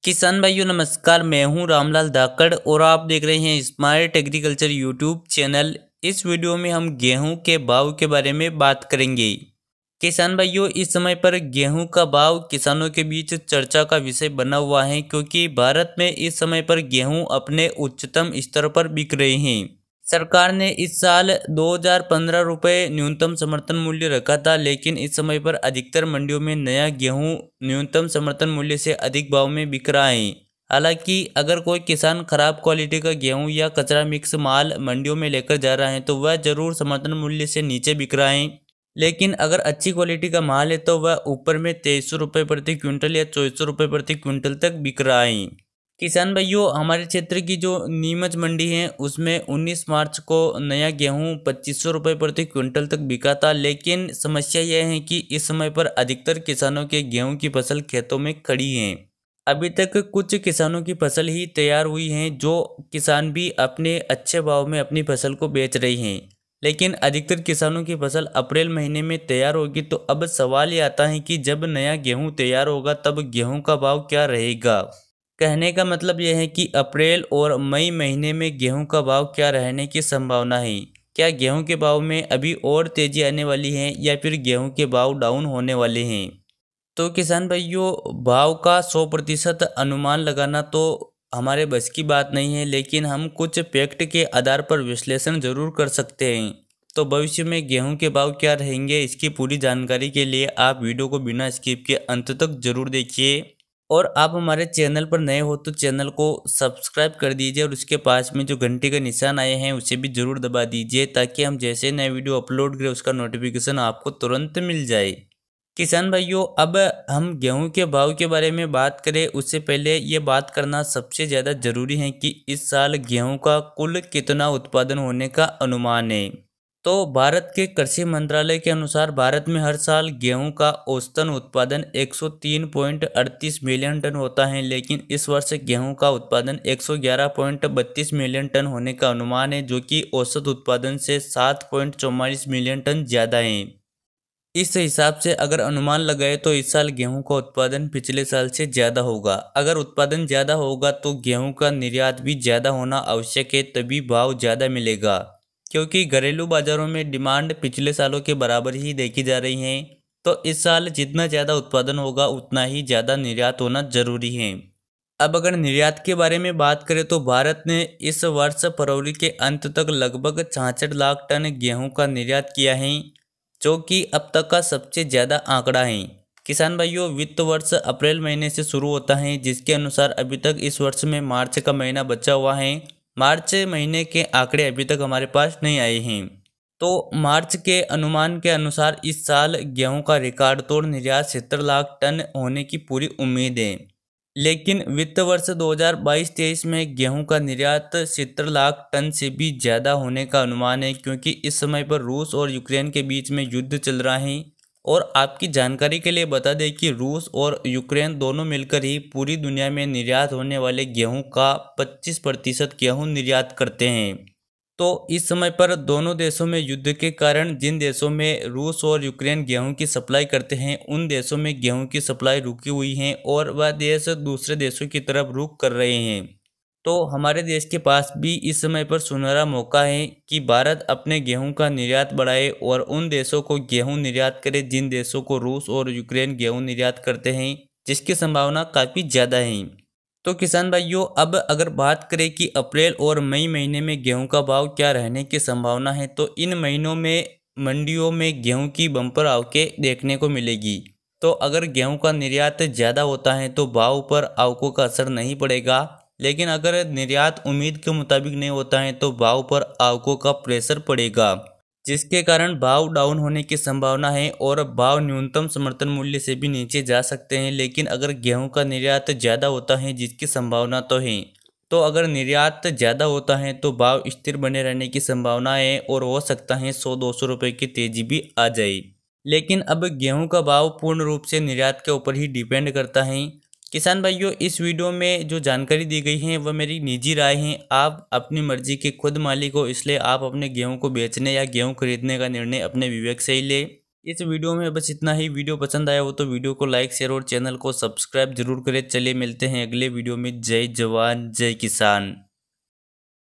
किसान भाइयों नमस्कार। मैं हूं रामलाल धाकड़ और आप देख रहे हैं स्मार्ट एग्रीकल्चर यूट्यूब चैनल। इस वीडियो में हम गेहूं के भाव के बारे में बात करेंगे। किसान भाइयों, इस समय पर गेहूं का भाव किसानों के बीच चर्चा का विषय बना हुआ है, क्योंकि भारत में इस समय पर गेहूं अपने उच्चतम स्तर पर बिक रहे हैं। सरकार ने इस साल 2015 रुपये न्यूनतम समर्थन मूल्य रखा था, लेकिन इस समय पर अधिकतर मंडियों में नया गेहूं न्यूनतम समर्थन मूल्य से अधिक भाव में बिक रहा है। हालांकि अगर कोई किसान खराब क्वालिटी का गेहूं या कचरा मिक्स माल मंडियों में लेकर जा रहा है तो वह जरूर समर्थन मूल्य से नीचे बिक रहा है, लेकिन अगर अच्छी क्वालिटी का माल है तो वह ऊपर में 2300 रुपये प्रति क्विंटल या 2400 रुपये प्रति क्विंटल तक बिक रहा है। किसान भाइयों, हमारे क्षेत्र की जो नीमच मंडी है उसमें 19 मार्च को नया गेहूं 2500 रुपये प्रति क्विंटल तक बिका था, लेकिन समस्या यह है कि इस समय पर अधिकतर किसानों के गेहूं की फसल खेतों में खड़ी है। अभी तक कुछ किसानों की फसल ही तैयार हुई है। जो किसान भी अपने अच्छे भाव में अपनी फसल को बेच रहे हैं, लेकिन अधिकतर किसानों की फसल अप्रैल महीने में तैयार होगी। तो अब सवाल ये आता है कि जब नया गेहूं तैयार होगा तब गेहूं का भाव क्या रहेगा। कहने का मतलब यह है कि अप्रैल और मई महीने में गेहूं का भाव क्या रहने की संभावना है। क्या गेहूं के भाव में अभी और तेजी आने वाली है या फिर गेहूं के भाव डाउन होने वाले हैं। तो किसान भाइयों, भाव का 100% अनुमान लगाना तो हमारे बस की बात नहीं है, लेकिन हम कुछ फैक्ट के आधार पर विश्लेषण जरूर कर सकते हैं। तो भविष्य में गेहूं के भाव क्या रहेंगे, इसकी पूरी जानकारी के लिए आप वीडियो को बिना स्किप के अंत तक जरूर देखिए। और आप हमारे चैनल पर नए हो तो चैनल को सब्सक्राइब कर दीजिए और उसके पास में जो घंटी का निशान आए हैं उसे भी जरूर दबा दीजिए, ताकि हम जैसे नए वीडियो अपलोड करें उसका नोटिफिकेशन आपको तुरंत मिल जाए। किसान भाइयों, अब हम गेहूं के भाव के बारे में बात करें उससे पहले ये बात करना सबसे ज़्यादा ज़रूरी है कि इस साल गेहूं का कुल कितना उत्पादन होने का अनुमान है। तो भारत के कृषि मंत्रालय के अनुसार भारत में हर साल गेहूं का औसतन उत्पादन 103.38 मिलियन टन होता है, लेकिन इस वर्ष गेहूं का उत्पादन 111.32 मिलियन टन होने का अनुमान है, जो कि औसत उत्पादन से 7.44 मिलियन टन ज़्यादा है। इस हिसाब से अगर अनुमान लगाए तो इस साल गेहूं का उत्पादन पिछले साल से ज़्यादा होगा। अगर उत्पादन ज़्यादा होगा तो गेहूं का निर्यात भी ज़्यादा होना आवश्यक है, तभी भाव ज़्यादा मिलेगा। क्योंकि घरेलू बाजारों में डिमांड पिछले सालों के बराबर ही देखी जा रही है, तो इस साल जितना ज़्यादा उत्पादन होगा उतना ही ज़्यादा निर्यात होना जरूरी है। अब अगर निर्यात के बारे में बात करें तो भारत ने इस वर्ष फरवरी के अंत तक लगभग 66 लाख टन गेहूं का निर्यात किया है, जो कि अब तक का सबसे ज़्यादा आंकड़ा है। किसान भाइयों, वित्त वर्ष अप्रैल महीने से शुरू होता है, जिसके अनुसार अभी तक इस वर्ष में मार्च का महीना बचा हुआ है। मार्च महीने के आंकड़े अभी तक हमारे पास नहीं आए हैं। तो मार्च के अनुमान के अनुसार इस साल गेहूं का रिकॉर्ड तोड़ निर्यात 70 लाख टन होने की पूरी उम्मीद है। लेकिन वित्त वर्ष 2022-23 में गेहूं का निर्यात 70 लाख टन से भी ज़्यादा होने का अनुमान है, क्योंकि इस समय पर रूस और यूक्रेन के बीच में युद्ध चल रहा है। और आपकी जानकारी के लिए बता दें कि रूस और यूक्रेन दोनों मिलकर ही पूरी दुनिया में निर्यात होने वाले गेहूं का 25% गेहूं निर्यात करते हैं। तो इस समय पर दोनों देशों में युद्ध के कारण जिन देशों में रूस और यूक्रेन गेहूं की सप्लाई करते हैं, उन देशों में गेहूं की सप्लाई रुकी हुई है और वह देश दूसरे देशों की तरफ रुख कर रहे हैं। तो हमारे देश के पास भी इस समय पर सुनहरा मौका है कि भारत अपने गेहूं का निर्यात बढ़ाए और उन देशों को गेहूं निर्यात करे जिन देशों को रूस और यूक्रेन गेहूं निर्यात करते हैं, जिसकी संभावना काफ़ी ज़्यादा है। तो किसान भाइयों, अब अगर बात करें कि अप्रैल और मई महीने में गेहूं का भाव क्या रहने की संभावना है, तो इन महीनों में मंडियों में गेहूं की बम्पर आवकें देखने को मिलेगी। तो अगर गेहूं का निर्यात ज़्यादा होता है तो भाव पर आवकों का असर नहीं पड़ेगा, लेकिन अगर निर्यात उम्मीद के मुताबिक नहीं होता है तो भाव पर आवकों का प्रेशर पड़ेगा, जिसके कारण भाव डाउन होने की संभावना है और भाव न्यूनतम समर्थन मूल्य से भी नीचे जा सकते हैं। लेकिन अगर गेहूं का निर्यात ज़्यादा होता है, जिसकी संभावना तो है, तो अगर निर्यात ज़्यादा होता है तो भाव स्थिर बने रहने की संभावना है और हो सकता है 100-200 रुपये की तेजी भी आ जाए। लेकिन अब गेहूं का भाव पूर्ण रूप से निर्यात के ऊपर ही डिपेंड करता है। किसान भाइयों, इस वीडियो में जो जानकारी दी गई है वह मेरी निजी राय है। आप अपनी मर्जी के खुद मालिक हो, इसलिए आप अपने गेहूं को बेचने या गेहूं खरीदने का निर्णय अपने विवेक से ही ले। इस वीडियो में बस इतना ही। वीडियो पसंद आया हो तो वीडियो को लाइक शेयर और चैनल को सब्सक्राइब जरूर करें। चलिए मिलते हैं अगले वीडियो में। जय जवान जय किसान।